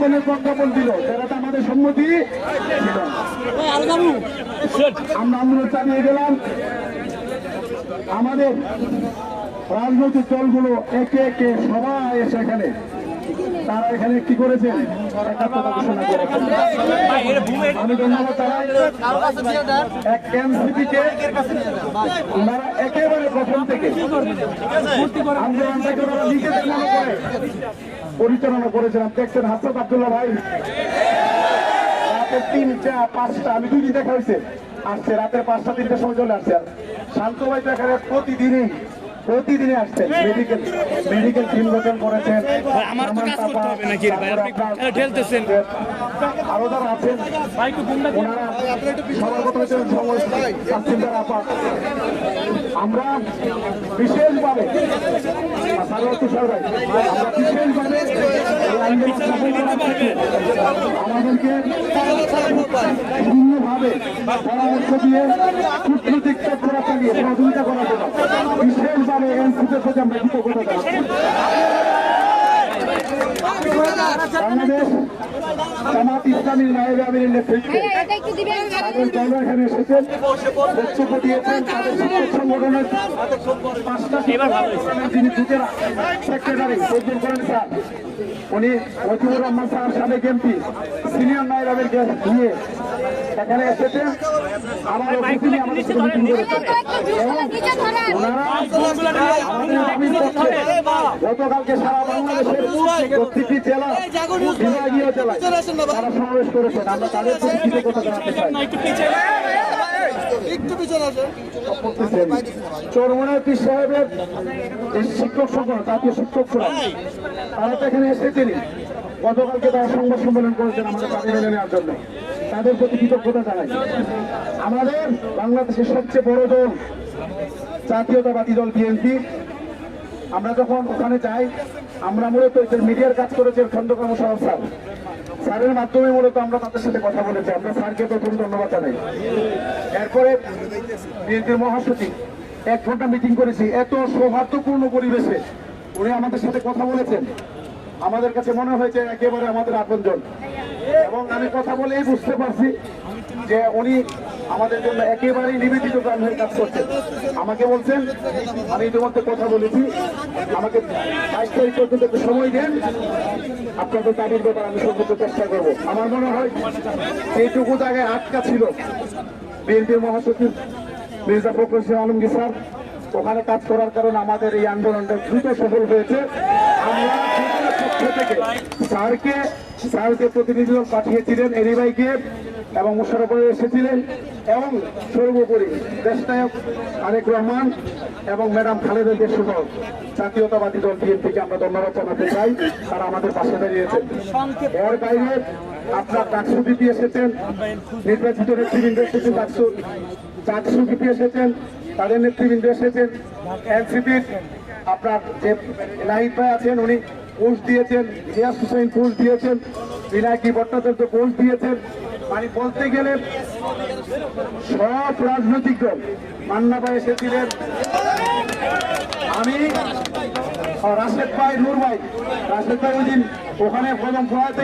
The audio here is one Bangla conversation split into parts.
নির্বাচনের প্রজ্ঞাপন দিল, যারা আমাদের সম্মতি ছিল। আমরা আন্দোলন চালিয়ে গেলাম। আমাদের রাজনৈতিক দলগুলো একে একে সবাই এসে এখানে তারা এখানে কি করেছেন, একাত্মতা ঘোষণা করেছেন। আমি ধন্যবাদ তারা এক এনসিপিকে তারা একেবারে প্রথম থেকে আন্দোলনটাকে তারা নিজেদের মনে করে পরিচালনা করেছিলাম। দেখছেন হাসনাত আব্দুল্লাহ ভাই রাতের 3টা 5টা, আমি 2 দিন দেখা হয়েছে, আসছে রাতের 5টা 3টার সময় চলে আসছে। আর শান্ত ভাই তো এখানে প্রতিদিনে আসছেন, মেডিকেল টিম গঠন করেছেন। আমার তো কাজ করতে হবে নাকি ভাই, আপনি ঠেলতেছেন। আরো যারা আছেন ওনারা সবার কথা হচ্ছেন আমরা বিশেষভাবে আমাদেরকে বিভিন্নভাবে পরামর্শ দিয়ে কূটনৈতিক তৎপরতা চালিয়ে সহযোগিতা করার জন্য বিশেষভাবে এনসিপির সাথে আমরা কৃতজ্ঞতা জানাচ্ছি। বাংলাদেশ জামাত ইসলামীর নায়েবে আমিরের নেতৃত্বে এখানে এসেছেন, বক্তব্য দিয়েছেন। তাদের শিক্ষক সংগঠনের 5টা যিনি যুগের সেক্রেটারি ফজলুল করিম স্যার, উনি ওয়াকিবুর রহমান স্যার সাবেক এমপি সিনিয়র নায়েবে আমিরকে নিয়ে এখানে এসেছেন। আমার অফিসে আমাদের মিটিং করেছেন। গতকালকে সারা বাংলাদেশের প্রত্যেকটি জেলা বিভাগীয় জেলায় তারা সমাবেশ করেছেন। আমরা তাদের প্রতি কৃতজ্ঞতা জানাতে চাই। চরমনায় পীর সাহেবের শিক্ষক সংগঠন, জাতীয় শিক্ষক ফোরাম, তারা তো এখানে এসেছেন। গতকালকে তারা সংবাদ সম্মেলন করেছেন আমাদের দাবি মেনে নেওয়ার জন্য। তাদের প্রতি কৃতজ্ঞতা জানাই। আমাদের বাংলাদেশের সবচেয়ে বড় দল জাতীয়তাবাদী দল বিএনপি। আমরা যখন ওখানে যাই, আমরা মূলত মিডিয়ার কাজ করেছেন খন্দকার মোশাররফ স্যার, স্যারের মাধ্যমে মূলত আমরা তাদের সাথে কথা বলেছি। আমরা স্যারকে প্রথম ধন্যবাদ জানাই। এরপরে বিএনপির মহাসচিব 1 ঘন্টা মিটিং করেছি। এত সৌহার্দ্যপূর্ণ পরিবেশে উনি আমাদের সাথে কথা বলেছেন। আমাদের কাছে মনে হয়েছে একেবারে আমাদের আপনজন, এবং আমি কথা বলেই বুঝতে পারছি যে উনি আমাদের জন্য একেবারেই নিবেদিত প্রাণ হয়ে কাজ করছেন। আমাকে বলছেন, আমি ইতিমধ্যে কথা বলেছি, আমাকে 22 তারিখ পর্যন্ত একটু সময় দেন, আপনাদের দাবির ব্যাপার আমি সর্বোচ্চ চেষ্টা করবো। আমার মনে হয় এইটুকু জায়গায় আটকা ছিল বিএনপির মহাসচিব মির্জা ফখরুল ইসলাম আলমগীর স্যার, ওখানে কাজ করার কারণে আমাদের এই আন্দোলনটা দ্রুত সফল হয়েছে। আমরা পক্ষ থেকে স্যারকে প্রতিনিধি দল পাঠিয়েছিলেন, এরি ভাইকে এবং মোশাররফ ভাই এসেছিলেন, এবং সর্বোপরি দেশনায়ক তারেক রহমান এবং ম্যাডাম খালেদা জিয়া সহ জাতীয়তাবাদী দল বিএনপিকে আমরা ধন্যবাদ জানাতে চাই। তারা আমাদের পাশে দাঁড়িয়েছেন। এর বাইরে আপনার ডাকসু দিতে এসেছেন, নির্বাচিত নেতৃবৃন্দ এসেছেন, ডাকসু দিতে এসেছেন, তাদের নেতৃবৃন্দ এসেছেন। এনসিপির আপনার যে নাহিদ ভাই আছেন, উনি পোস্ট দিয়েছেন, রিয়াজ হুসাইন পোস্ট দিয়েছেন, বিনায়কী ভট্টাচার্য পোস্ট দিয়েছেন। মানে বলতে গেলে সব রাজনৈতিক দল, মান্না ভাই এসেছিলেন, আমি রাশেদ ভাই, নূর ভাই, রাশেদ ভাই ওই দিন ওখানে প্রথম ফোয়াতে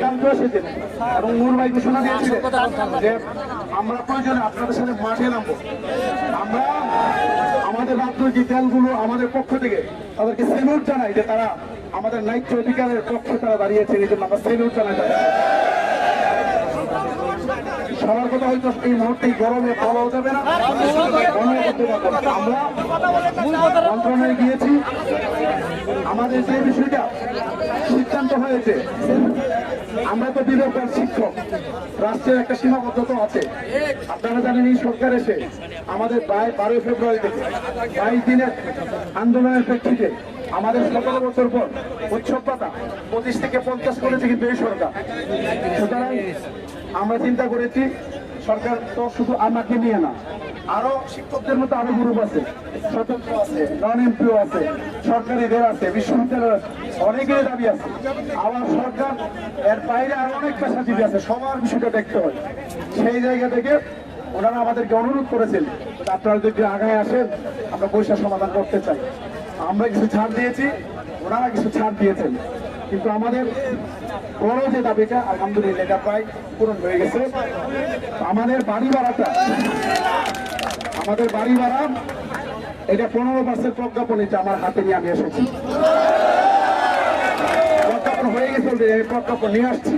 কালকে এসেছেন, এবং নূর ভাই ঘোষণা দিয়েছিলেন যে আমরা প্রয়োজনে আপনাদের সাথে মাঠে নামবো। আমরা আমাদের রাজনৈতিক দলগুলো আমাদের পক্ষ থেকে তাদেরকে সেলুট জানাই যে তারা আমাদের ন্যায্য অধিকারের পক্ষে তারা দাঁড়িয়েছে, এই জন্য আমরা সেলুট জানাই। সবার কথা হয়তো এই মুহূর্তে গরমে বলাও যাবে না, আমরা মন্ত্রণালয়ে গিয়েছি। আমাদের যে বিষয়টা সিদ্ধান্ত হয়েছে, আমরা তো বিবেকবান শিক্ষক, রাষ্ট্রের একটা সীমাবদ্ধতা আছে। আপনারা জানেন এই সরকার এসে আমাদের প্রায় 12 ফেব্রুয়ারি থেকে 22 দিনের আন্দোলনের প্রেক্ষিতে আমাদের 17 বছর পর উৎসব পাতা 25 থেকে 50 করেছে কিন্তু এই সরকার। সুতরাং আমরা চিন্তা করেছি সরকার তো শুধু আমাকে নিয়ে না, আরো শিক্ষকদের মতো আরো গ্রুপ আছে, স্বতন্ত্র আছে, নন এমপিও আছে, সরকারিদের আছে, বিশ্ববিদ্যালয় আছে, অনেকের দাবি আছে। আবার সরকার এর বাইরে আরো অনেক পেশাজীবী আছে, সবার বিষয়টা দেখতে হয়। সেই জায়গা থেকে ওনারা আমাদেরকে অনুরোধ করেছেন আপনারা যদি আগায় আসেন, আমরা পয়সা সমাধান করতে চাই। আমরা কিছু ছাড় দিয়েছি, ওনারা কিছু ছাড় দিয়েছেন। কিন্তু আমাদের বড় যে দাবিটা আলহামদুলিল্লাহ এটা প্রায় পূরণ হয়ে গেছে। আমাদের বাড়ি ভাড়া এটা 15% প্রজ্ঞাপন, এটা আমার হাতে নিয়ে আমি এসেছি। প্রজ্ঞাপন হয়ে গেছে, এই প্রজ্ঞাপন নিয়ে আসছি।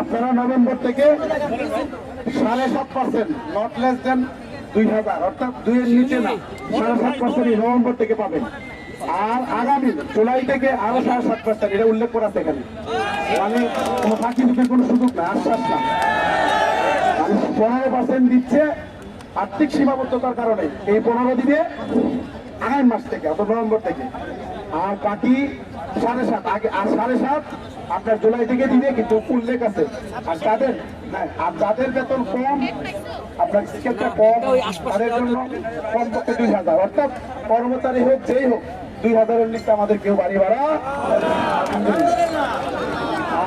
আপনারা নভেম্বর থেকে 7.5%, নট লেস দেন 2000, অর্থাৎ 2 এর নিচে না, 7.5% নভেম্বর থেকে পাবেন। আর আগামী জুলাই থেকে আরো 7.5%, এটা উল্লেখ করা আছে এখানে। মানে কোনো ফাঁকি ঝুঁকির কোনো সুযোগ না, আশ্বাস না। মানে 15% দিচ্ছে আর্থিক সীমাবদ্ধতার কারণে, এই 15 দিনে আগামী মাস থেকে অর্থাৎ নভেম্বর থেকে। আর বাকি 7.5 আগে, আর 7.5 আপনার জুলাই থেকে দিবে, কিন্তু উল্লেখ আছে। আর যাদের আর যাদের বেতন কম, আপনার স্কেলটা কম, তাদের জন্য কমপক্ষে 2000, অর্থাৎ কর্মচারী হোক যেই হোক 2000-এর নিচে আমাদের কেউ বাড়ি ভাড়া।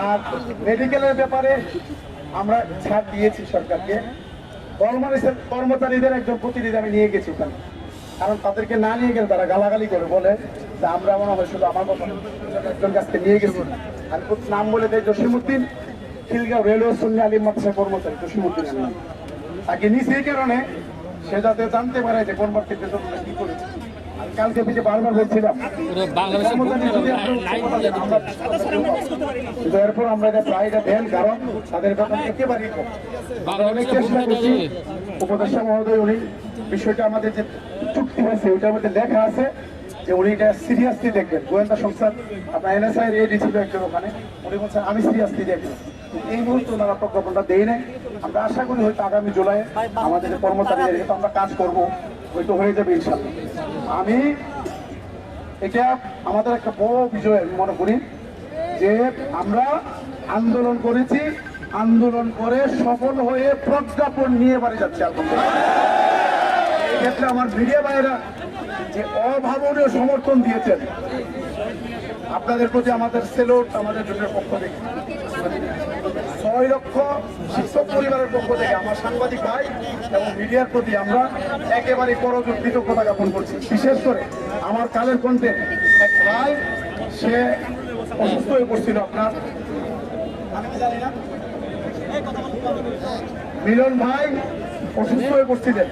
আর মেডিকেলের ব্যাপারে আমরা ছাড় দিয়েছি সরকারকে। কর্মচারীদের একজন প্রতিনিধি আমি নিয়ে গেছি ওখানে, কারণ তাদেরকে না নিয়ে গেলে তারা গালাগালি করে, বলে যে আমরা মনে হয় শুধু আমার কথা একজন কাছকে নিয়ে গেছি। আমি নাম বলে দেয় জসিমউদ্দিন, খিলগাঁও রেলওয়ে সুন্নি আলিম মাদ্রাসার কর্মচারী জসিমউদ্দিন। তাকে নিচে এই কারণে সে যাতে জানতে পারে যে কর্মচারীদের জন্য কি করেছে। কালকে থেকে বারবার বলছিলাম, এরপর আমরা এটা প্রায়টা দেন, কারণ তাদের বেতন একেবারেই কম। আমরা অনেক চেষ্টা করছি। উপদেষ্টা মহোদয় উনি বিষয়টা আমাদের যে চুক্তি হয়েছে ওইটার মধ্যে লেখা আছে যে উনি এটা সিরিয়াসলি দেখবেন। গোয়েন্দা সংস্থা আপনার NSI এর এডি ছিল একজন ওখানে, উনি বলছেন আমি সিরিয়াসলি দেখবেন। এই মুহূর্তে ওনারা প্রজ্ঞাপনটা দেই নাই। আমরা আশা করি হয়তো আগামী জুলাই আমাদের যে কর্মচারীদের আমরা কাজ করবো, হয়তো হয়ে যাবে ইনশাল্লাহ। আমি এটা আমাদের একটা বড় বিজয় মনে করি যে আমরা আন্দোলন করেছি, আন্দোলন করে সফল হয়ে প্রজ্ঞাপন নিয়ে বাড়ি যাচ্ছে। এই ক্ষেত্রে আমার মিডিয়া ভাইয়েরা যে অভাবনীয় সমর্থন দিয়েছেন, আপনাদের প্রতি আমাদের সেলুট, আমাদের জনের পক্ষ থেকে 6 লক্ষ শিক্ষক পরিবারের পক্ষ থেকে আমার সাংবাদিক ভাই এবং মিডিয়ার প্রতি আমরা একেবারে করজোড় কৃতজ্ঞতা জ্ঞাপন করছি। বিশেষ করে আমার কালের কণ্ঠে এক ভাই, সে অসুস্থ হয়ে পড়ছিল, আপনার আমি কি জানি না, মিলন ভাই অসুস্থ হয়ে পড়ছিলেন।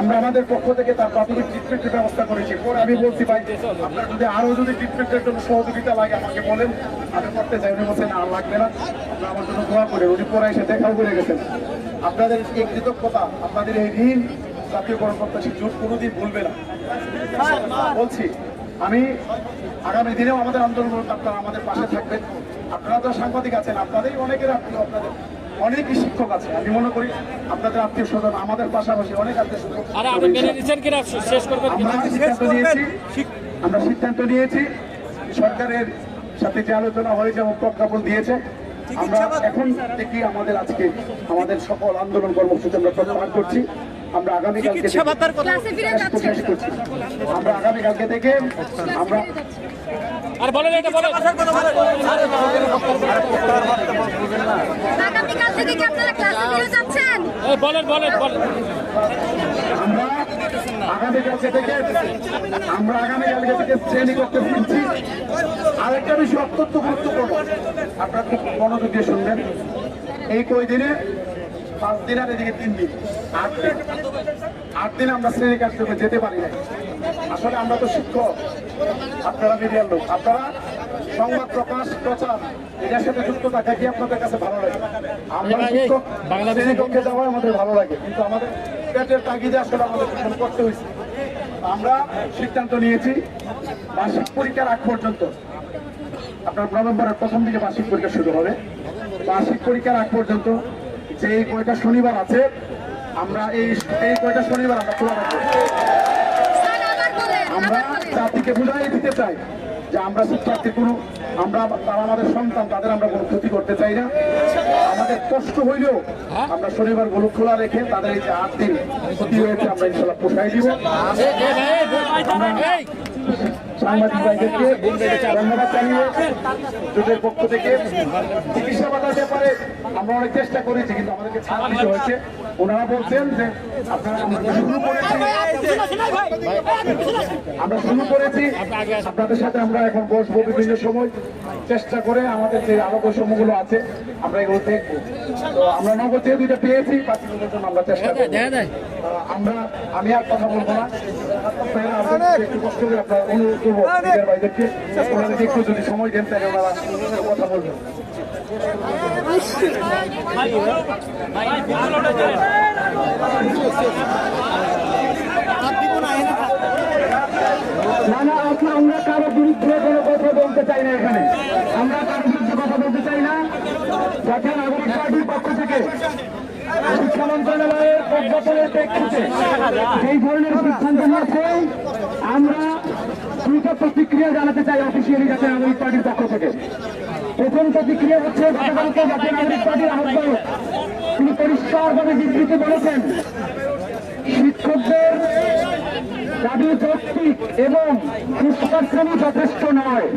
আমরা আমাদের পক্ষ থেকে তার প্রাথমিক ট্রিটমেন্টের ব্যবস্থা করেছি। পরে আমি বলছি ভাই আপনার যদি আরো যদি ট্রিটমেন্টের জন্য সহযোগিতা লাগে আমাকে বলেন, আমি করতে চাই। উনি বলছেন আর লাগবে না, আপনারা আমার জন্য দোয়া করে। উনি পরে এসে দেখাও করে গেছেন। আপনাদের এই কৃতজ্ঞতা, আপনাদের এই ঋণ জাতীয় কর্মকর্তা জোট কোনোদিন ভুলবে না বলছি। আমি আগামী দিনেও আমাদের আন্দোলন, আপনারা আমাদের পাশে থাকবেন। আপনারা তো সাংবাদিক আছেন, আপনাদেরই অনেকের আত্মীয়, আপনাদের অনেকই শিক্ষক আছে। আমি মনে করি আপনাদের আত্মীয় স্বজন আমাদের পাশাপাশি অনেক আত্মীয় স্বজন। আমরা সিদ্ধান্ত নিয়েছি সরকারের সাথে যে আলোচনা হয়েছে এবং প্রজ্ঞাপন দিয়েছে, আমরা এখন থেকে আমাদের আজকে আমাদের সকল আন্দোলন কর্মসূচি আমরা প্রত্যাহার করছি। আমরা আগামীকালকে আমরা আগামীকালকে থেকে আমরা আগামীকাল থেকে কি আপনারা ক্লাসে ফিরে যাচ্ছেন? আমরা আগামীকালকে থেকে শ্রেণী করতে ফিরছি। আরেকটা বিষয় অত্যন্ত গুরুত্বপূর্ণ, আপনারা খুব মনোযোগ দিয়ে শুনবেন। এই কয়দিনে 5 দিন আর এদিকে 3 দিন, 8 দিন আমরা শ্রেণী কার্যক্রমে যেতে পারি না। আসলে আমরা তো শিক্ষক, আপনারা মিডিয়ার লোক, আপনারা সংবাদ প্রকাশ প্রচার এটার সাথে যুক্ত থাকা কি আপনাদের কাছে ভালো লাগে? আমরা শিক্ষক শ্রেণী কক্ষে যাওয়া আমাদের ভালো লাগে, কিন্তু আমাদের পেটের তাগিদে আসলে আমাদের করতে হয়েছে। আমরা সিদ্ধান্ত নিয়েছি বার্ষিক পরীক্ষার আগ পর্যন্ত, আপনার নভেম্বরের প্রথম দিকে বার্ষিক পরীক্ষা শুরু হবে। বার্ষিক পরীক্ষার আগ পর্যন্ত যে কয়টা শনিবার আছে, আমরা এই কয়টা শনিবার আমরা খোলা রাখবো। আমরা জাতিকে বুঝাই দিতে চাই যে আমরা শিক্ষার্থী কোনো, তারা আমাদের সন্তান, তাদের আমরা কোনো ক্ষতি করতে চাই না। আমাদের কষ্ট হইলেও আমরা শনিবার গুলো খোলা রেখে তাদের এই যে 8 দিন ক্ষতি হয়েছে আমরা ইনশাল্লাহ পোষাই দিব। সাংবাদিক ভাইদেরকে ধন্যবাদ জানিয়ে জোটের পক্ষ থেকে চিকিৎসা বাধার ব্যাপারে আমরা অনেক চেষ্টা করেছি, কিন্তু আমাদেরকে ছাড় দিতে হয়েছে। ওনারা বলছেন যে আপনারা আমরা শুরু করেছি, আপনাদের সাথে আমরা এখন বসবো বিভিন্ন সময় চেষ্টা করে আমাদের যে আরো বৈষম্যগুলো আছে আমরা এগুলো দেখবো। তো আমরা নগদ যে দুইটা পেয়েছি বাকিগুলোর জন্য আমরা চেষ্টা করবো। আমি আর কথা বলবো না, আপনারা আমাদের একটু কষ্ট করে আপনারা অনুরোধ করবো নিজের ভাইদেরকে, ওনাদেরকে একটু যদি সময় দেন তাহলে ওনারা কথা বলবেন। না না, আমরা কারো বিরুদ্ধে কোনো কথা বলতে চাই না, এখানে আমরা কারো বিরুদ্ধে কথা বলতে চাই না। জাতীয় নাগরিক পার্টির পক্ষ থেকে শিক্ষা মন্ত্রণালয়ের প্রজ্ঞাপনের প্রেক্ষিতে এই ধরনের সিদ্ধান্ত নিয়েছে, আমরা দুইটা প্রতিক্রিয়া জানাতে চাই অফিসিয়ালি জাতীয় নাগরিক পার্টির পক্ষ থেকে। প্রথম প্রতিক্রিয়া হচ্ছে, গতকালকে জাতীয় নাগরিক পার্টির আহ্বায়ক তিনি পরিষ্কারভাবে বিবৃতি বলেছেন শিক্ষকদের দাবি যৌক্তিক এবং পুষ্পাশ্রমী যথেষ্ট নয়।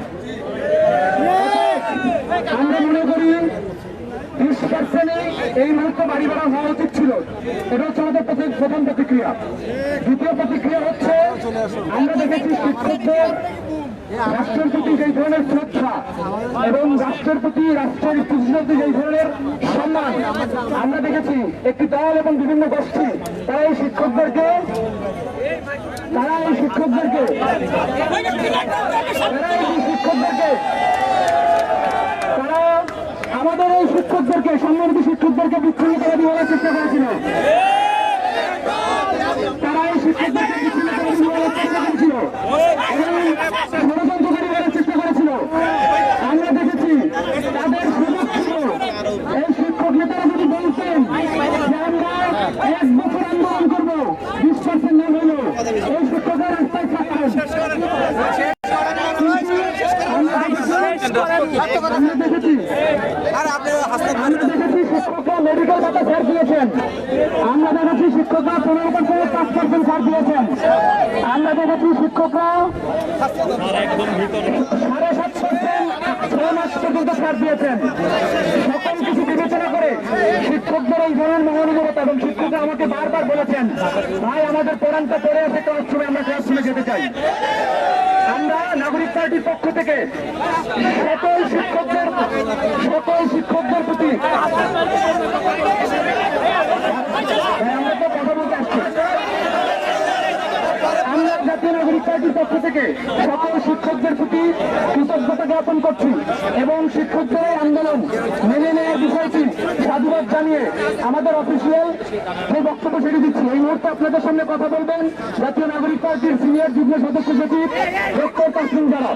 আমরা মনে করি 20% এই মুহূর্তে বাড়ি ভাড়া হওয়া উচিত ছিল। এটা হচ্ছে আমাদের প্রথম প্রতিক্রিয়া। দ্বিতীয় প্রতিক্রিয়া হচ্ছে, আমরা দেখেছি শিক্ষকদের রাষ্ট্রের প্রতি যেই ধরনের শ্রদ্ধা এবং রাষ্ট্রের প্রতি রাষ্ট্রের প্রতি যেই ধরনের সম্মান আমরা দেখেছি, একটি দল এবং বিভিন্ন গোষ্ঠী তারা এই শিক্ষকদেরকে তারা আমাদের এই শিক্ষকদেরকে, সম্মানিত শিক্ষকদেরকে বিচ্ছিন্ন করে দেওয়ার চেষ্টা করেছিল। তারা এই শিক্ষকদেরকে বিচ্ছিন্ন করে দেওয়ার চেষ্টা করেছিল এবং ষড়যন্ত্র করে দেওয়ার চেষ্টা করেছিল। আমরা দেখেছি তাদের সুযোগ ছিল, এই শিক্ষক নেতারা যদি বলতেন যে আমরা 1 বছর আন্দোলন করবো, 20% না হইল এই শিক্ষকরা রাস্তায় থাকতেন। আমরা দেখেছি শিক্ষকরা মেডিকেল ভাতা ছাড় দিয়েছেন, আমরা দেখেছি শিক্ষকরা 15% 5% ছাড় দিয়েছেন, আমরা দেখেছি শিক্ষকরা 7.5% 6 মাস পর্যন্ত ছাড় দিয়েছেন। সকল কিছু বিবেচনা করে শিক্ষকদের এই ধরনের মহানুভবতা, এবং শিক্ষকরা আমাকে বারবার বলেছেন ভাই আমাদের পড়ানটা পড়ে আছে ক্লাসরুমে, আমরা ক্লাসরুমে যেতে চাই। আমরা নাগরিক পার্টির পক্ষ থেকে সকল শিক্ষকদের প্রতি আমরা তো কথা বলতে আসছি, আমরা জাতীয় নাগরিক পার্টির পক্ষ থেকে সকল শিক্ষকদের প্রতি কৃতজ্ঞতা জ্ঞাপন করছি এবং শিক্ষকদের আন্দোলন মেনে নেওয়ার বিষয়টি সাধুবাদ জানিয়ে আমাদের অফিসিয়াল যে বক্তব্য সেটি দিচ্ছি। এই মুহূর্তে আপনাদের সামনে কথা বলবেন জাতীয় নাগরিক পার্টির সিনিয়র যুগ্ম সদস্য সচিব ডক্টর তাসলিম জারা।